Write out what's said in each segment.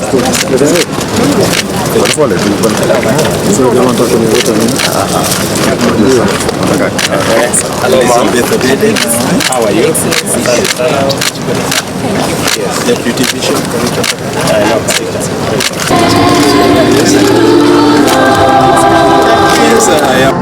Hello, Mom. How are you? Yes, Deputy Bishop. Yes, I am.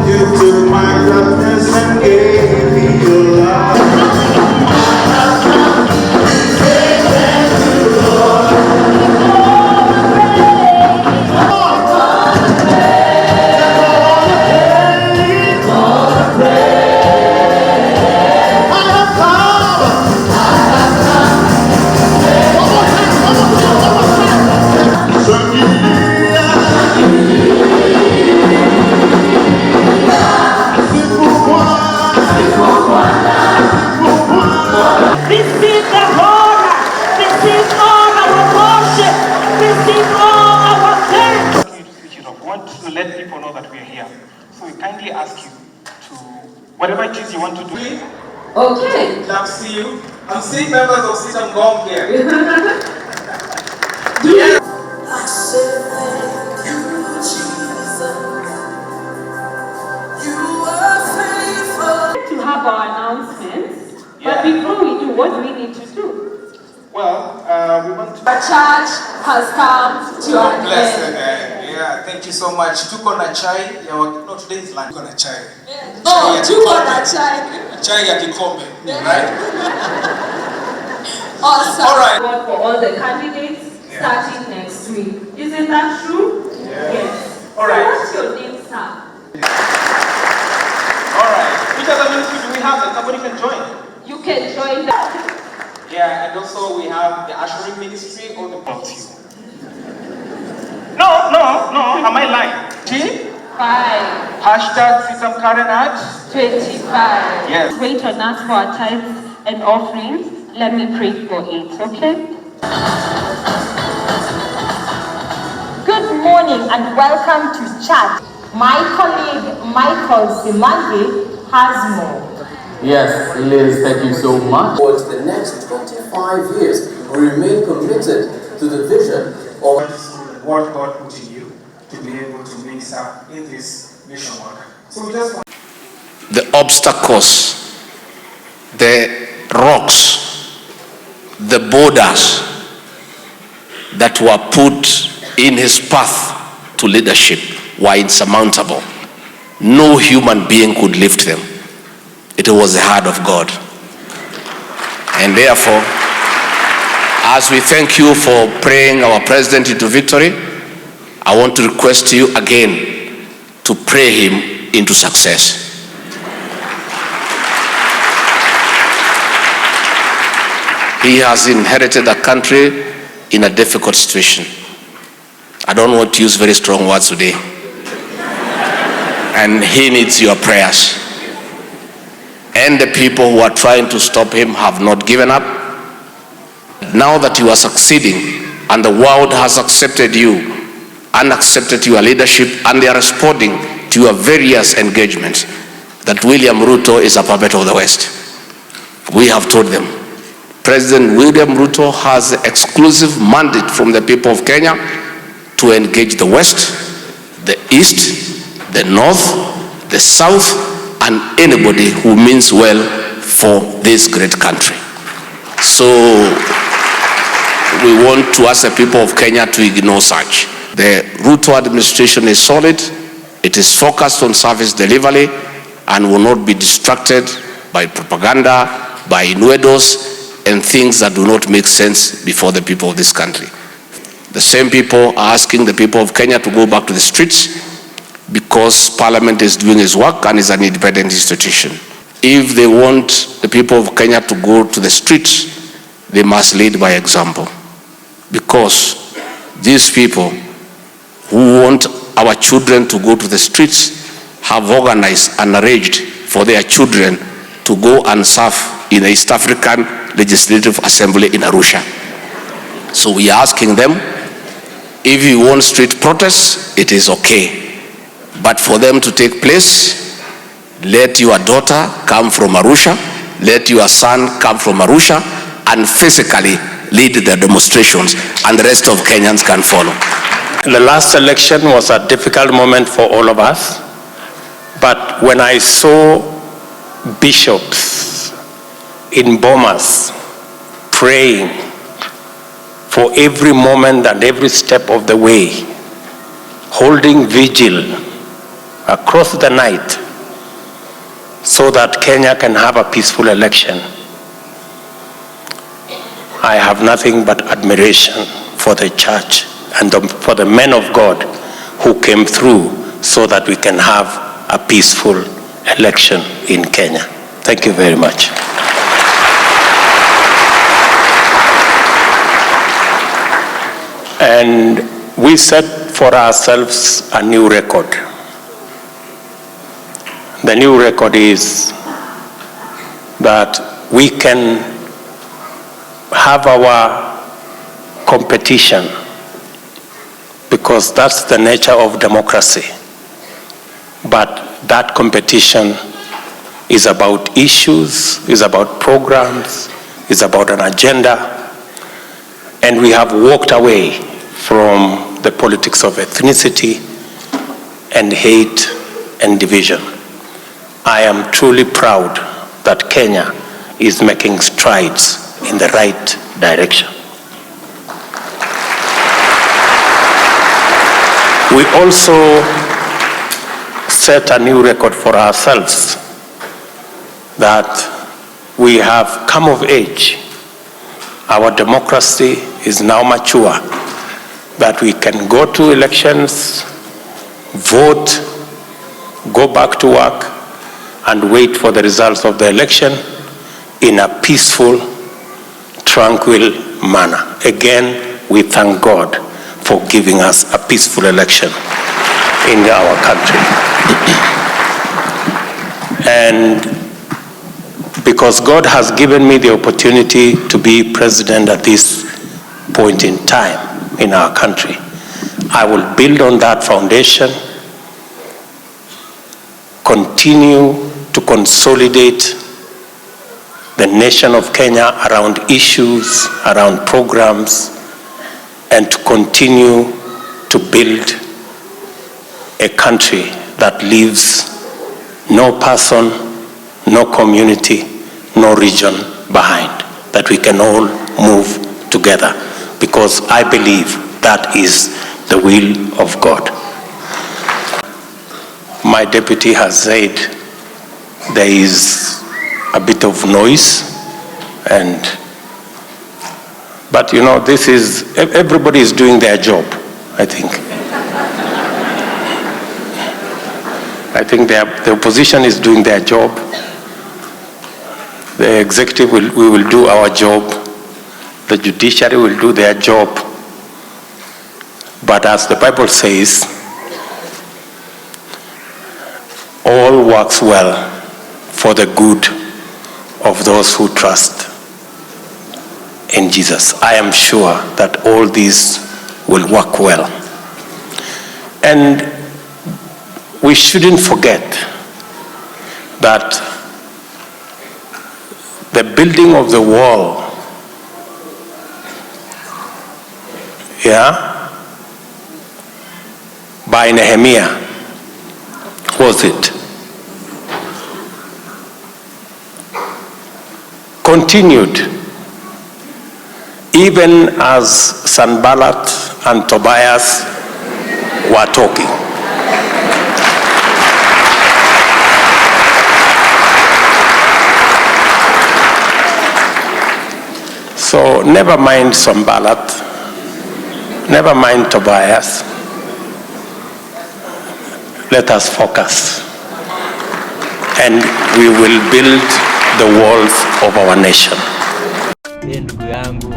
You took my darkness and gave me your love. Let people know that we are here. So we kindly ask you to, whatever it is you want to do. Okay. Love to see you. I'm seeing members of System Gong here. Yeah. I said thank you, Jesus. You are faithful. To have our announcements, Yeah. but before we do, what do we need to do? Well, we want to... The church has come to an end. Yeah, thank you so much. Tuko na chai. No, today is lunch. Tuko na chai. Oh, tuko na chai. Chai ya kikombe, right? Awesome. All right. For all the candidates starting next week. Isn't that true? Yeah. Yes. All right. So what's your name, sir? All right. Which other ministry do we have that somebody can join? You can join that. Yeah, and also we have the ushering ministry or the prompts. No, am I lying? T? 5. Hashtag Sisam Karen at? 25. Yes. Wait on us for our tithes and offerings. Let me pray for it, okay? Good morning and welcome to church. My colleague Michael Simangi has more. Yes, Liz, thank you so much. For the next 25 years, we remain committed to the vision of what God put in you to be able to minister in this mission work. So we just want the obstacles, the rocks, the borders that were put in his path to leadership were insurmountable. No human being could lift them. It was the hand of God. And therefore, as we thank you for praying our president into victory, I want to request you again to pray him into success. He has inherited a country in a difficult situation. I don't want to use very strong words today. And he needs your prayers. And the people who are trying to stop him have not given up. Now that you are succeeding and the world has accepted you and accepted your leadership, and they are responding to your various engagements, that William Ruto is a puppet of the West. We have told them, President William Ruto has the exclusive mandate from the people of Kenya to engage the West, the East, the North, the South, and anybody who means well for this great country. So we want to ask the people of Kenya to ignore such. The Ruto administration is solid, it is focused on service delivery, and will not be distracted by propaganda, by innuendos, and things that do not make sense before the people of this country. The same people are asking the people of Kenya to go back to the streets because Parliament is doing its work and is an independent institution. If they want the people of Kenya to go to the streets, they must lead by example. Because these people who want our children to go to the streets have organized and arranged for their children to go and serve in the East African Legislative Assembly in Arusha. So we are asking them, If you want street protests, it is okay. But for them to take place, let your daughter come from Arusha, let your son come from Arusha, and physically lead the demonstrations, and the rest of Kenyans can follow. The last election was a difficult moment for all of us, but when I saw bishops in Bomas praying for every moment and every step of the way, holding vigil across the night so that Kenya can have a peaceful election, I have nothing but admiration for the church and for the men of God who came through so that we can have a peaceful election in Kenya. Thank you very much. And we set for ourselves a new record. The new record is that we can have our competition, because that's the nature of democracy. But that competition is about issues, is about programs, is about an agenda, and we have walked away from the politics of ethnicity and hate and division. I am truly proud that Kenya is making strides in the right direction. We also set a new record for ourselves, that we have come of age. Our democracy is now mature, that we can go to elections, vote, go back to work, and wait for the results of the election in a peaceful, tranquil manner. Again, we thank God for giving us a peaceful election in our country. And because God has given me the opportunity to be president at this point in time in our country, I will build on that foundation, continue to consolidate the nation of Kenya around issues, around programs, and to continue to build a country that leaves no person, no community, no region behind, that we can all move together, because I believe that is the will of God. My deputy has said there is a bit of noise, but you know, this is, everybody is doing their job, I think. I think the opposition is doing their job. The executive we will do our job. The judiciary will do their job. But as the Bible says, all works well for the good of those who trust in Jesus. I am sure that all these will work well. And we shouldn't forget that the building of the wall, by Nehemiah, was it? Continued even as Sanballat and Tobias were talking. So never mind Sanballat, never mind Tobias. Let us focus, and we will build the walls of our nation. Ndugu yangu,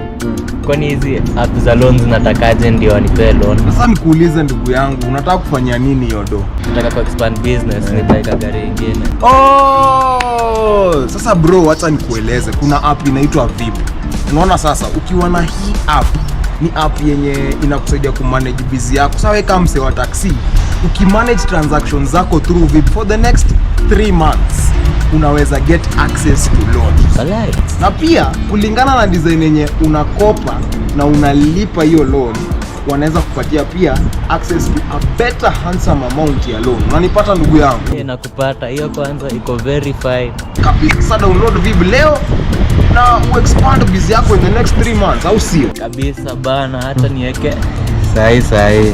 kwani hizi app za loans natakaje ndio anipe loan? Sasa nikuulize ndugu yangu, unataka kufanya nini yodo? Nataka ku expand business, nitaweka gari nyingine. Oh, sasa bro, acha nikueleze. Kuna app inaitwa VIP. Unaona sasa, ukiwa na hii app ni app yenye inakusaidia kumanage busy yako. Sawa kama mse wa taxi, ukimanage transactions zako through VIP for the next 3 months, unaweza get access to loan. Na pia kulingana na design yenye unakopa na unalipa hiyo loan, wanaweza kupatia pia access to a better handsome amount ya loan. Unanipata ndugu yangu? Nakupata. Hiyo kwanza iko verified. Kabisa. Sasa download VIP leo na expand busy yako in the next 3 months, au sio? Kabisa bana, hata niweke sahi.